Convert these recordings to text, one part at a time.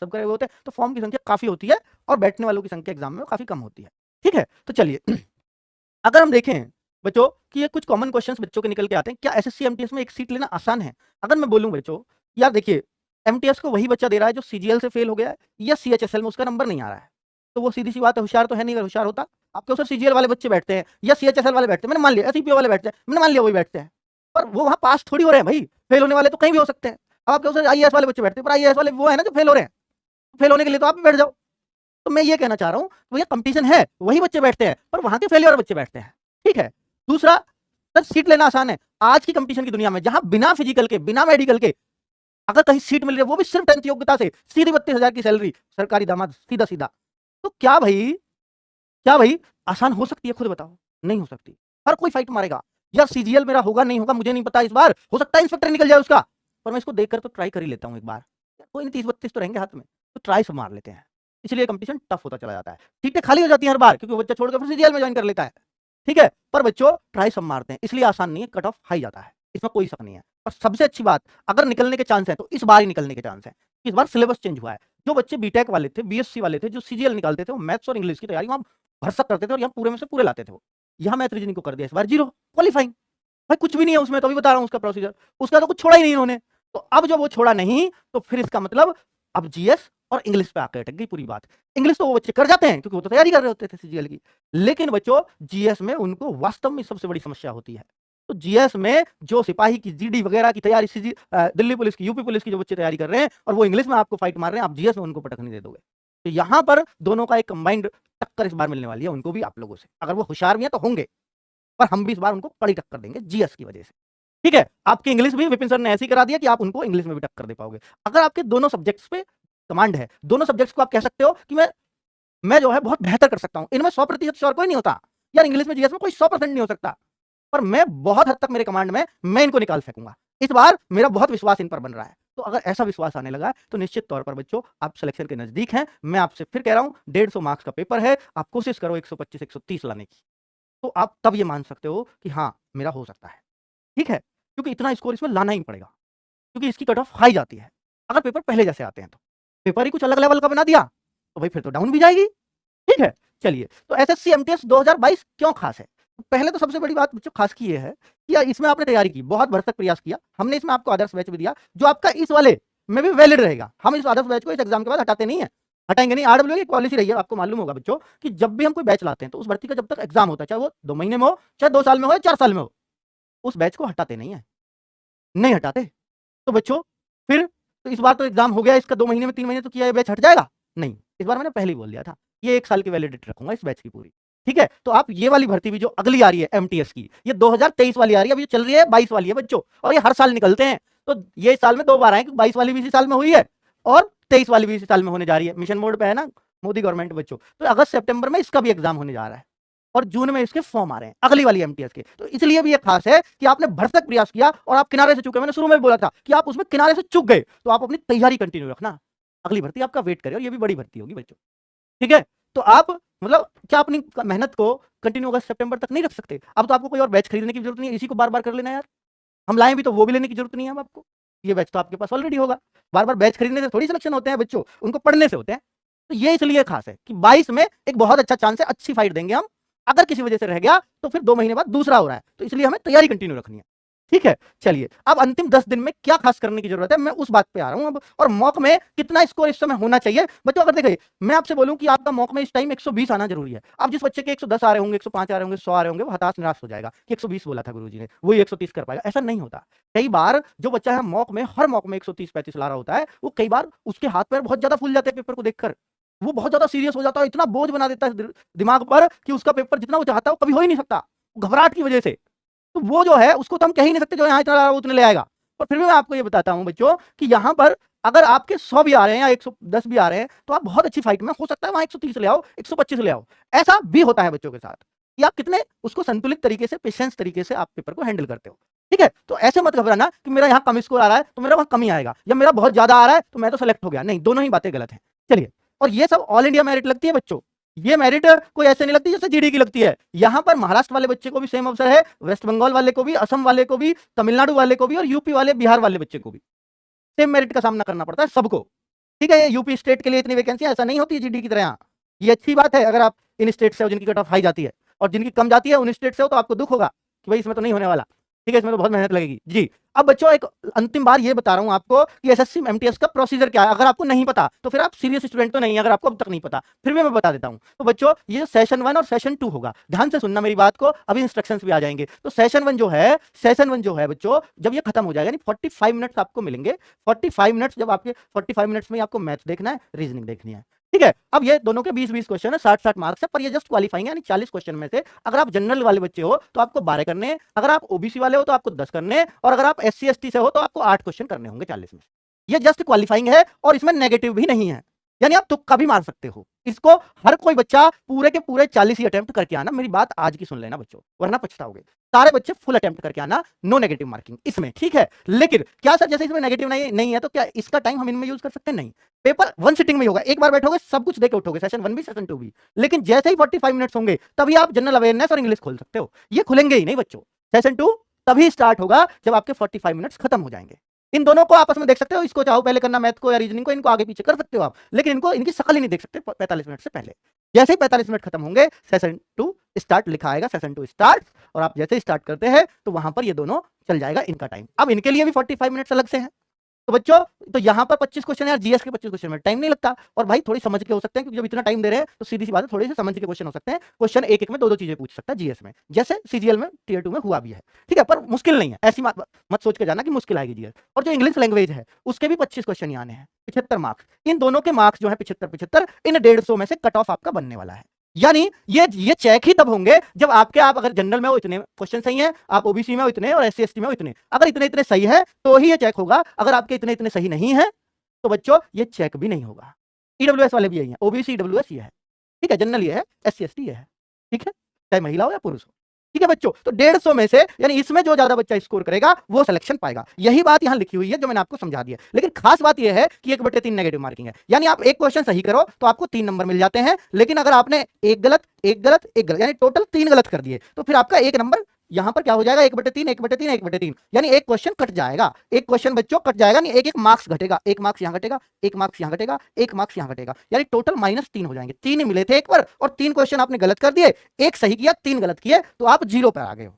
Subscribe करे हुए होते हैं, तो फॉर्म की संख्या काफी होती है और बैठने वालों की संख्या एग्जाम में काफी कम होती है। ठीक है, तो चलिए अगर हम देखें बच्चों कि ये कुछ कॉमन क्वेश्चंस बच्चों के निकल के आते हैं, क्या एसएससी एमटीएस में एक सीट लेना आसान है? अगर मैं बोलूं बच्चों, यार देखिए एमटीएस को वही बच्चा दे रहा है जो सीजीएल से फेल हो गया है या सीएचएसएल में उसका नंबर नहीं आ रहा है, तो वो सीधी सी बात है होशियार तो है नहीं। अगर होशियार होता आपके उस सीजीएल वाले बच्चे बैठते हैं या सीएचएसएल वाले बैठते हैं, मैंने मान लिया एसईपीओ वाले बैठते हैं, मैंने मान लिया वही बैठते हैं, पर वो वहां पास थोड़ी हो रहे हैं भाई, फेल होने वाले तो कहीं भी हो सकते हैं। अब आपके उस आईएएस वाले बच्चे बैठते हैं, पर आईएएस वाले वो है ना जो फेल हो रहे हैं, फेल होने के लिए तो आप भी बैठ जाओ। तो मैं ये कहना चाह रहा हूं भैया कंपटीशन है, वही बच्चे बैठते हैं, पर वहां के फेलियर बच्चे बैठते हैं। ठीक है, दूसरा सर सीट लेना आसान है। आज की कंपटीशन की दुनिया में जहां बिना फिजिकल के बिना मेडिकल के अगर कहीं सीट मिल रही है वो भी सिर्फ 10th योग्यता से, सीधी 32,000 की सैलरी, सरकारी दामाद सीधा सीधा, तो क्या भाई आसान हो सकती है? खुद बताओ, नहीं हो सकती। हर कोई फाइट मारेगा यार, सीजीएल मेरा होगा नहीं होगा मुझे नहीं पता, इस बार हो सकता है इंस्पेक्टर निकल जाए उसका, पर मैं इसको देखकर तो ट्राई कर ही लेता हूं एक बार, कोई नहीं 30-32 तो रहेंगे हाथ में, तो ट्राई से मार लेते हैं। इसलिए कंपटीशन टफ होता चला जाता है, सीटें खाली हो जाती हैं हर बार क्योंकि बच्चा छोड़कर फिर सीजीएल में ज्वाइन कर लेता है। ठीक है, पर बच्चों ट्राई सब मारते हैं, इसलिए आसान नहीं है, कट ऑफ हाई जाता है, इसमें कोई शक नहीं है। और सबसे अच्छी बात, अगर निकलने के चांस है तो इस बार ही निकलने के चांस है। इस बार सिलेबस चेंज हुआ है, जो बच्चे बीटेक वाले थे, बीएससी वाले थे, जो सीजीएल निकालते थे, वो मैथ्स और इंग्लिश की तैयारी वहां भरसक करते थे और यहाँ पूरे में से पूरे लाते थे वो। यहाँ मैथ रीजनिंग को कर दिया इस बार जीरो क्वालिफाइंग, भाई कुछ भी नहीं है उसमें, तो अभी बता रहा हूँ उसका प्रोसीजर, उसका तो कुछ छोड़ा ही नहीं उन्होंने। तो अब जब वो छोड़ा नहीं तो फिर इसका मतलब अब जीएस और इंग्लिश पे आकर अटक गई पूरी बात। इंग्लिश तो वो बच्चे कर जाते हैं क्योंकि वो तो तैयारी कर रहे होते थे सीजीएल की, लेकिन बच्चों जीएस में उनको वास्तव में सबसे बड़ी समस्या होती है। तो जीएस में जो सिपाही की जीडी वगैरह की तैयारी, दिल्ली पुलिस की, यूपी पुलिस की जो बच्चे तैयारी कर रहे हैं और वो इंग्लिश में आपको फाइट मार रहे हैं, आप जीएस में उनको पटक नहीं दे दोगे। तो यहाँ पर दोनों का एक कंबाइंड टक्कर इस बार मिलने वाली है, उनको भी आप लोगों से। अगर वो होशियार भी है तो होंगे, पर हम भी इस बार उनको कड़ी टक्कर देंगे जीएस की वजह से। ठीक है, आपकी इंग्लिश भी विपिन सर ने ऐसी करा दिया कि आप उनको इंग्लिश में भी टक्कर दे पाओगे। अगर आपके दोनों सब्जेक्ट्स पे कमांड है, दोनों सब्जेक्ट्स को आप कह सकते हो कि मैं जो है बहुत बेहतर कर सकता हूं, इनमें 100% श्योर कोई नहीं होता यार, इंग्लिश में जीएस में कोई 100% नहीं हो सकता, पर मैं बहुत हद तक मेरे कमांड में मैं इनको निकाल फेंकूंगा। इस बार मेरा बहुत विश्वास इन पर बन रहा है। तो अगर ऐसा विश्वास आने लगा है तो निश्चित तौर पर बच्चों आप सिलेक्शन के नजदीक हैं। मैं आपसे फिर कह रहा हूं 150 मार्क्स का पेपर है, आप कोशिश करो 125-130 लाने की, तो आप तब ये मान सकते हो कि हाँ मेरा हो सकता है। ठीक है, क्योंकि इतना स्कोर इसमें लाना ही पड़ेगा, क्योंकि इसकी कट ऑफ हाई जाती है। अगर पेपर पहले जैसे आते हैं तो पेपर ही कुछ अलग लेवल का बना दिया तो भाई फिर तो डाउन भी जाएगी। ठीक है, चलिए तो एसएससी एमटीएस 2022 क्यों खास है? पहले तो सबसे बड़ी बात बच्चों खास की ये है कि यार इसमें आपने तैयारी की, बहुत भरसक प्रयास किया, हमने इसमें आपको आदर्श बैच भी दिया जो आपका इस वाले में भी वैलिड रहेगा। हम इस आदर्श बैच को इस एग्जाम के बाद हटाते नहीं है, हटाएंगे नहीं। आरडब्ल्यू की पॉलिसी रही है, आपको मालूम होगा बच्चों कि जब भी हम कोई बैच लाते हैं तो उस भर्ती का जब तक एग्जाम होता है, चाहे वो 2 महीने में हो, चाहे 2 साल में हो या 4 साल में हो, उस बैच को हटाते नहीं है, नहीं हटाते। तो बच्चों फिर तो इस बार तो एग्जाम हो गया, इसका 2 महीने में 3 महीने तो किया, ये बैच हट जाएगा नहीं। इस बार मैंने पहले ही बोल दिया था ये 1 साल की वैलिडिटी रखूंगा इस बैच की पूरी। ठीक है, तो आप ये वाली भर्ती भी जो अगली आ रही है एमटीएस की, ये 2023 वाली आ रही है, अभी चल रही है 22 वाली है बच्चों, और ये हर साल निकलते हैं। तो ये साल में 2 बार आए, 22 वाली भी इसी साल में हुई है और 23 वाली भी इसी साल में होने जा रही है। मिशन मोड पे है ना मोदी गवर्नमेंट बच्चों, तो अगस्त सितंबर में इसका भी एग्जाम होने जा रहा है और जून में इसके फॉर्म आ रहे हैं अगली वाली एमटीएस के। तो इसलिए भी ये खास है कि आपने भरसक प्रयास किया और आप किनारे से चुके। मैंने शुरू में भी बोला था कि आप उसमें किनारे से चुक गए, तो आप अपनी तैयारी कंटिन्यू रखना, अगली भर्ती आपका वेट करे और ये भी बड़ी भर्ती होगी बच्चों। ठीक है, तो आप मतलब क्या अपनी मेहनत को कंटिन्यू अगस्त सितंबर तक नहीं रख सकते? अब तो आपको कोई और बैच खरीदने की जरूरत नहीं है, इसी को बार बार कर लेना यार। हम लाएं भी तो वो भी लेने की जरूरत नहीं है अब आपको, ये बैच तो आपके पास ऑलरेडी होगा। बार बार बैच खरीदने से थोड़ी सिलेक्शन होते हैं बच्चों, उनको पढ़ने से होते हैं। तो ये इसलिए खास है कि 22 में एक बहुत अच्छा चांस है, अच्छी फाइट देंगे हम। अगर किसी वजह से रह गया तो फिर 2 महीने बाद दूसरा हो रहा है, तो इसलिए हमें तैयारी कंटिन्यू रखनी है। ठीक है, चलिए अब अंतिम 10 दिन में क्या खास करने की जरूरत है, मैं उस बात पे आ रहा हूं अब। और मॉक में कितना स्कोर इस समय होना चाहिए बच्चों? अगर देखिए मैं आपसे बोलूं कि आपका मॉक में इस टाइम 120 आना जरूरी है। अब जिस बच्चे के 110 आ रहे होंगे, 105 आ रहे होंगे, 100 आ रहे होंगे, वो हताश निराश हो जाएगा कि 120 बोला था गुरुजी ने, वही 130 कर पाएगा। ऐसा नहीं होता। कई बार जो बच्चा है मॉक में, हर मॉक में 130-35 ला रहा होता है, वो कई बार उसके हाथ पैर बहुत ज्यादा फूल जाते हैं पेपर को देखकर, वो बहुत ज्यादा सीरियस हो जाता है, इतना बोझ बना देता है दिमाग पर कि उसका पेपर जितना वो चाहता है वो कभी हो ही नहीं सकता, घबराहट की वजह से। तो वो जो है उसको तो हम कह ही नहीं सकते जो यहाँ इतना वो उतने ले आएगा। पर फिर भी मैं आपको ये बताता हूँ बच्चों कि यहाँ पर अगर आपके 100 भी आ रहे हैं या 110 भी आ रहे हैं तो आप बहुत अच्छी फाइट में, हो सकता है वहां 130 ले आओ, 125 ले आओ। ऐसा भी होता है बच्चों के साथ कि आप कितने उसको संतुलित तरीके से, पेशेंस तरीके से आप पेपर को हैंडल करते हो। ठीक है, तो ऐसे मत घबराना कि मेरा यहाँ कम स्कोर आ रहा है तो मेरा वहां कम ही आएगा, या मेरा बहुत ज्यादा आ रहा है तो मैं तो सेलेक्ट हो गया। नहीं, दोनों ही बातें गलत है। चलिए, और ये सब ऑल इंडिया मेरिट लगती है बच्चों, ये मेरिट कोई ऐसे नहीं लगती जैसे जीडी की लगती है। यहाँ पर महाराष्ट्र वाले बच्चे को भी सेम अवसर है, वेस्ट बंगाल वाले को भी, असम वाले को भी, तमिलनाडु वाले को भी, और यूपी वाले, बिहार वाले बच्चे को भी सेम मेरिट का सामना करना पड़ता है सबको। ठीक है, ये यूपी स्टेट के लिए इतनी वैकेंसी ऐसा नहीं होती है जीडी की तरह। ये अच्छी बात है अगर आप इन स्टेट से हो जिनकी कट ऑफ हाई जाती है, और जिनकी कम जाती है उन स्टेट से हो तो आपको दुख होगा कि भाई इसमें तो नहीं होने वाला। ठीक है, इसमें तो बहुत मेहनत लगेगी जी। अब बच्चों एक अंतिम बार ये बता रहा हूं आपको कि एसएससी एमटीएस का प्रोसीजर क्या है। अगर आपको नहीं पता तो फिर आप सीरियस स्टूडेंट तो नहीं है, अगर आपको अब तक नहीं पता फिर भी मैं बता देता हूं। तो बच्चों ये सेशन 1 और सेशन 2 होगा, ध्यान से सुनना मेरी बात को, अभी इंस्ट्रक्शंस भी आ जाएंगे। तो सेशन 1 जो है बच्चों, जब ये खत्म हो जाएगा यानी 45 मिनट्स आपको मिलेंगे। 45 मिनट्स, जब आपके 45 मिनट्स में आपको मैथ्स देखना है, रीजनिंग देखनी है। ठीक है, अब ये दोनों के 20-20 क्वेश्चन है, 60-60 मार्क्स है, पर ये जस्ट क्वालिफाइंग है, यानी 40 क्वेश्चन में से अगर आप जनरल वाले बच्चे हो तो आपको 12 करने हैं, अगर आप ओबीसी वाले हो तो आपको 10 करने हैं, और अगर आप एससी एसटी से हो तो आपको 8 क्वेश्चन करने होंगे 40 में। ये जस्ट क्वालिफाइंग है और इसमें नेगेटिव भी नहीं है, यानी आप तुक्का भी मार सकते हो। इसको हर कोई बच्चा पूरे के पूरे 40 ही अटेम्प्ट करके आना, मेरी बात आज की सुन लेना बच्चों, वरना पछताओगे। सारे बच्चे फुल अटेम्प्ट करके आना, नो नेगेटिव मार्किंग इसमें। ठीक है, लेकिन क्या सर जैसे इसमें नेगेटिव नहीं है तो क्या इसका टाइम हम इनमें यूज कर सकते हैं? नहीं, पेपर 1 सिटिंग में होगा, एक बार बैठोगे सब कुछ देके उठोगे, सेशन 1 भी सेशन 2 भी। लेकिन जैसे ही 45 मिनट्स होंगे तभी आप जनरल अवेयरनेस और इंग्लिश खोल सकते हो, ये खुलेंगे ही नहीं बच्चों। सेशन 2 तभी स्टार्ट होगा जब आपके 45 मिनट्स खत्म हो जाएंगे। इन दोनों को आपस में देख सकते हो, इसको चाहो पहले करना मैथ को या रीजनिंग को, इनको आगे पीछे कर सकते हो आप, लेकिन इनको इनकी शक्ल ही नहीं देख सकते 45 मिनट से पहले। जैसे ही 45 मिनट खत्म होंगे सेशन 2 स्टार्ट लिखा आएगा, सेशन 2 स्टार्ट, और आप जैसे स्टार्ट करते हैं तो वहां पर ये दोनों चल जाएगा इनका टाइम। अब इनके लिए भी 45 मिनट्स अलग से है। तो बच्चों तो यहाँ पर 25 क्वेश्चन है, जीएस के 25 क्वेश्चन में टाइम नहीं लगता, और भाई थोड़ी समझ के हो सकते हैं, क्योंकि जब इतना टाइम दे रहे हैं तो सीधी सी बात है थोड़े से समझ के क्वेश्चन हो सकते हैं। क्वेश्चन एक एक में 2-2 चीजें पूछ सकता है जीएस में, जैसे सीजीएल में टीयर 2 में हुआ भी है। ठीक है, पर मुश्किल नहीं है, ऐसी मत सोच के जाना कि मुश्किल आएगी जीएस। और जो इंग्लिश लैंग्वेज है उसके भी 25 क्वेश्चन आने हैं, 75 मार्क्स। इन दोनों के मार्क्स जो है 75-75, इन 150 में से कट ऑफ आपका बनने वाला है। यानी ये चेक ही तब होंगे जब आप अगर जनरल में हो इतने क्वेश्चन सही हैं, आप ओबीसी में हो इतने, और एससी एसटी में हो इतने, अगर इतने इतने सही है तो ही ये चेक होगा। अगर आपके इतने इतने सही नहीं है तो बच्चों ये चेक भी नहीं होगा। ईडब्ल्यूएस वाले भी यही है, ओबीसी ईडब्ल्यूएस ये है, ठीक है, जनरल ये है, एससी एसटी ये है, ठीक है, चाहे महिला हो या पुरुष हो। ठीक है बच्चों, तो 150 में से यानी इसमें जो ज्यादा बच्चा स्कोर करेगा वो सिलेक्शन पाएगा। यही बात यहां लिखी हुई है जो मैंने आपको समझा दिया। लेकिन खास बात यह है कि 1/3 नेगेटिव मार्किंग है, यानी आप एक क्वेश्चन सही करो तो आपको 3 नंबर मिल जाते हैं, लेकिन अगर आपने एक गलत यानी टोटल 3 गलत कर दिए तो फिर आपका 1 नंबर यहां पर क्या हो जाएगा, 1/3 1/3 1/3, यानी एक क्वेश्चन कट जाएगा, एक क्वेश्चन बच्चों कट जाएगा, नहीं एक मार्क्स घटेगा, 1 मार्क्स यहां घटेगा, 1 मार्क्स यहां घटेगा, 1 मार्क्स यहां घटेगा, यानी टोटल -3 हो जाएंगे। 3 ही मिले थे एक पर, और 3 क्वेश्चन आपने गलत कर दिए, एक सही किया 3 गलत किए, तो आप 0 पर आ गए हो।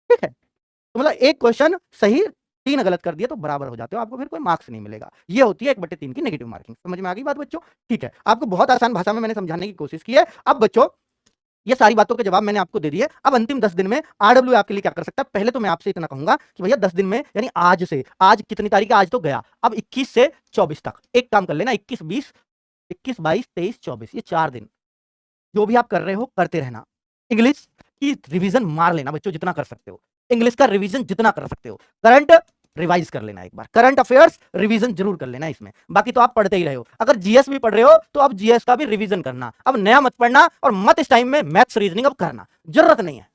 ठीक है, तो मतलब एक क्वेश्चन सही 3 गलत कर दिए तो बराबर हो जाते हो, आपको फिर कोई मार्क्स नहीं मिलेगा। ये होती है 1/3 की नेगेटिव मार्किंग। समझ में आ गई बात बच्चों? ठीक है, आपको बहुत आसान भाषा में मैंने समझाने की कोशिश की है। अब बच्चों ये सारी बातों के जवाब मैंने आपको दे दिए। अब अंतिम 10 दिन में आरडब्ल्यू आपके लिए क्या कर सकता है? पहले तो मैं आपसे इतना कहूंगा कि भैया 10 दिन में, यानी आज से, आज कितनी तारीख है? आज तो गया, अब 21 से 24 तक एक काम कर लेना, 21 22 23 24, ये 4 दिन जो भी आप कर रहे हो करते रहना। इंग्लिश की रिवीजन मार लेना बच्चों जितना कर सकते हो, इंग्लिश का रिवीजन जितना कर सकते हो, करंट रिवाइज कर लेना, एक बार करंट अफेयर्स रिवीजन जरूर कर लेना इसमें। बाकी तो आप पढ़ते ही रहे हो, अगर जीएस भी पढ़ रहे हो तो अब जीएस का भी रिवीजन करना, अब नया मत पढ़ना, और मत इस टाइम में मैथ्स रीजनिंग अब करना, जरूरत नहीं है।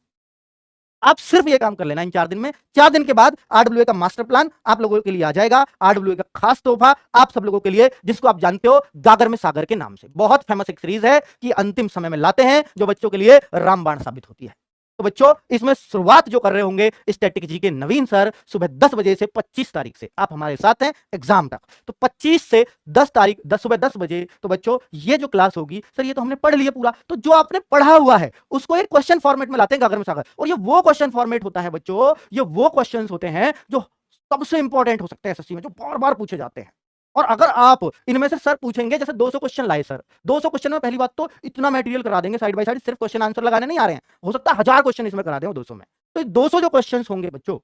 आप सिर्फ ये काम कर लेना इन 4 दिन में। 4 दिन के बाद आरडब्ल्यूए का मास्टर प्लान आप लोगों के लिए आ जाएगा, आरडब्ल्यूए का खास तोहफा आप सब लोगों के लिए, जिसको आप जानते हो गागर में सागर के नाम से। बहुत फेमस एक सीरीज है कि अंतिम समय में लाते हैं, जो बच्चों के लिए रामबाण साबित होती है। तो बच्चों इसमें शुरुआत जो कर रहे होंगे स्टैटिक जी के नवीन सर, सुबह 10 बजे से 25 तारीख से आप हमारे साथ हैं एग्जाम तक, तो 25 से 10 तारीख सुबह 10 बजे। तो बच्चों ये जो क्लास होगी, सर ये तो हमने पढ़ लिया पूरा, तो जो आपने पढ़ा हुआ है उसको एक क्वेश्चन फॉर्मेट में लाते हैं गागर में सागर, और ये वो क्वेश्चन फॉर्मेट होता है बच्चों, ये वो क्वेश्चन होते हैं जो सबसे इंपॉर्टेंट हो सकते हैं एसएससी में, जो बार बार पूछे जाते हैं। और अगर आप इनमें से सर पूछेंगे, जैसे 200 क्वेश्चन लाए सर, 200 क्वेश्चन में पहली बात तो इतना मटेरियल करा देंगे साइड बाय साइड, सिर्फ क्वेश्चन आंसर लगाने नहीं आ रहे हैं, हो सकता है 1000 क्वेश्चन इसमें करा दें 200 में। तो 200 जो क्वेश्चन होंगे बच्चों,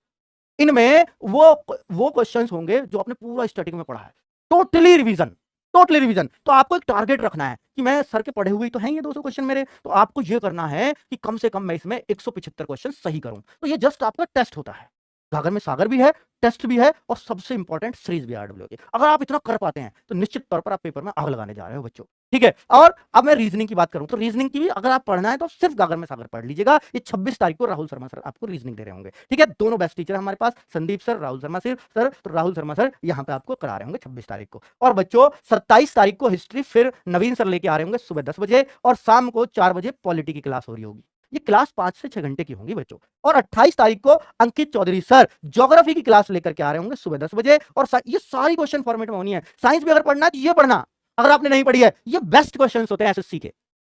इनमें वो क्वेश्चन होंगे जो आपने पूरा स्टैटिक में पढ़ा है, टोटली रिवीजन, टोटली रिवीजन। तो आपको एक टारगेट रखना है कि मैं सर के पढ़े हुए तो हैं ये 200 क्वेश्चन मेरे, तो आपको ये करना है कि कम से कम मैं इसमें 175 क्वेश्चन सही करूं। तो ये जस्ट आपका टेस्ट होता है, गागर में सागर भी है, टेस्ट भी है, और सबसे इंपॉर्टेंट सीरीज भी आरडब्ल्यू की। अगर आप इतना कर पाते हैं तो निश्चित तौर पर आप पेपर में आग लगाने जा रहे हो बच्चों। ठीक है, और अब मैं रीजनिंग की बात करूं तो रीजनिंग की भी अगर आप पढ़ना है तो सिर्फ गागर में सागर पढ़ लीजिएगा। ये 26 तारीख को राहुल शर्मा सर आपको रीजनिंग दे रहे होंगे। ठीक है, दोनों बेस्ट टीचर हमारे पास, संदीप सर, राहुल शर्मा सर। तो राहुल शर्मा सर यहाँ पे आपको करा रहे होंगे 26 तारीख को। और बच्चों 27 तारीख को हिस्ट्री फिर नवीन सर लेके आ रहे होंगे सुबह 10 बजे, और शाम को 4 बजे पॉलिटी की क्लास हो रही होगी। ये क्लास 5 से 6 घंटे की होंगी बच्चों। और 28 तारीख को अंकित चौधरी सर ज्योग्राफी की क्लास लेकर के आ रहे होंगे सुबह 10 बजे, और ये सारी क्वेश्चन फॉर्मेट में होनी है। साइंस भी अगर पढ़ना है तो ये पढ़ना, अगर आपने नहीं पढ़ी है, ये बेस्ट क्वेश्चंस होते हैं एसएससी के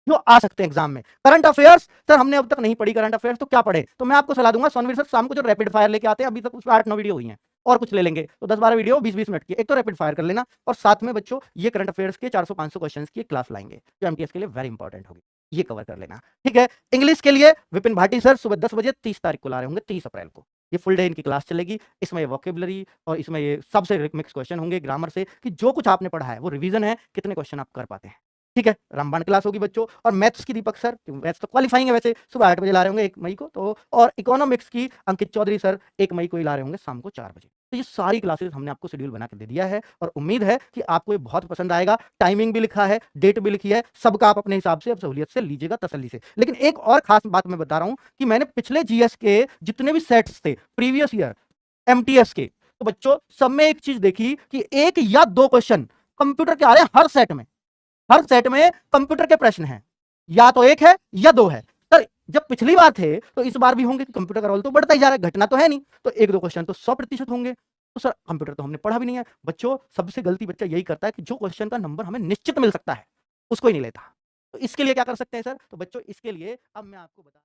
जो आ सकते हैं एग्जाम में। करंट अफेयर्स सर हमने अब तक नहीं पढ़ी करंट अफेयर्स, तो क्या पढ़े? तो मैं आपको सलाह दूंगा सोनवीर सर शाम को जो रैपिड फायर लेके आते हैं, अभी तक उसमें 8-9 वीडियो हुई हैं, और कुछ ले लेंगे तो 10-12 वीडियो 20-20 मिनट की, एक तो रैपिड फायर कर लेना, और साथ में बच्चों ये करंट अफेयर्स के 400-500 क्वेश्चंस की क्लास लाएंगे जो एमटीएस के लिए वेरी इंपॉर्टेंट होगी, ये कवर कर लेना। ठीक है, इंग्लिश के लिए विपिन भाटी सर सुबह 10 बजे 30 तारीख को ला रहे होंगे, 30 अप्रैल को ये फुल डे इनकी क्लास चलेगी। इसमें ये वोकेबलरी और इसमें ये सबसे मिक्स क्वेश्चन होंगे ग्रामर से, कि जो कुछ आपने पढ़ा है वो रिवीजन है, कितने क्वेश्चन आप कर पाते हैं। ठीक है, रामबाण क्लास होगी बच्चों। और मैथ्स की दीपक सर, मैथ्स तो क्वालिफाइंग है वैसे, सुबह 8 बजे ला रहे होंगे 1 मई को तो, और इकोनॉमिक्स की अंकित चौधरी सर 1 मई को ही ला रहे होंगे शाम को 4 बजे। तो ये सारी क्लासेस हमने आपको शेड्यूल बना के दे दिया है, और उम्मीद है कि आपको ये बहुत पसंद आएगा। टाइमिंग भी लिखा है, डेट भी लिखी है, सबका आप अपने हिसाब से अब सहूलियत से लीजिएगा तसल्ली से। लेकिन एक और खास बात मैं बता रहा हूं कि मैंने पिछले जीएस के जितने भी सेट्स थे प्रीवियस ईयर एमटीएस के, तो बच्चों सब में एक चीज देखी कि 1 या 2 क्वेश्चन कंप्यूटर के आ रहे हैं हर सेट में। हर सेट में कंप्यूटर के प्रश्न हैं, या तो 1 है या 2 है। सर जब पिछली बार थे तो इस बार भी होंगे, कि कंप्यूटर का रोल तो बढ़ता ही जा रहा है, घटना तो है नहीं, तो 1-2 क्वेश्चन तो 100% होंगे। तो सर कंप्यूटर तो हमने पढ़ा भी नहीं है। बच्चों सबसे गलती बच्चा यही करता है कि जो क्वेश्चन का नंबर हमें निश्चित मिल सकता है उसको ही नहीं लेता। तो इसके लिए क्या कर सकते हैं सर? तो बच्चों इसके लिए अब मैं आपको बता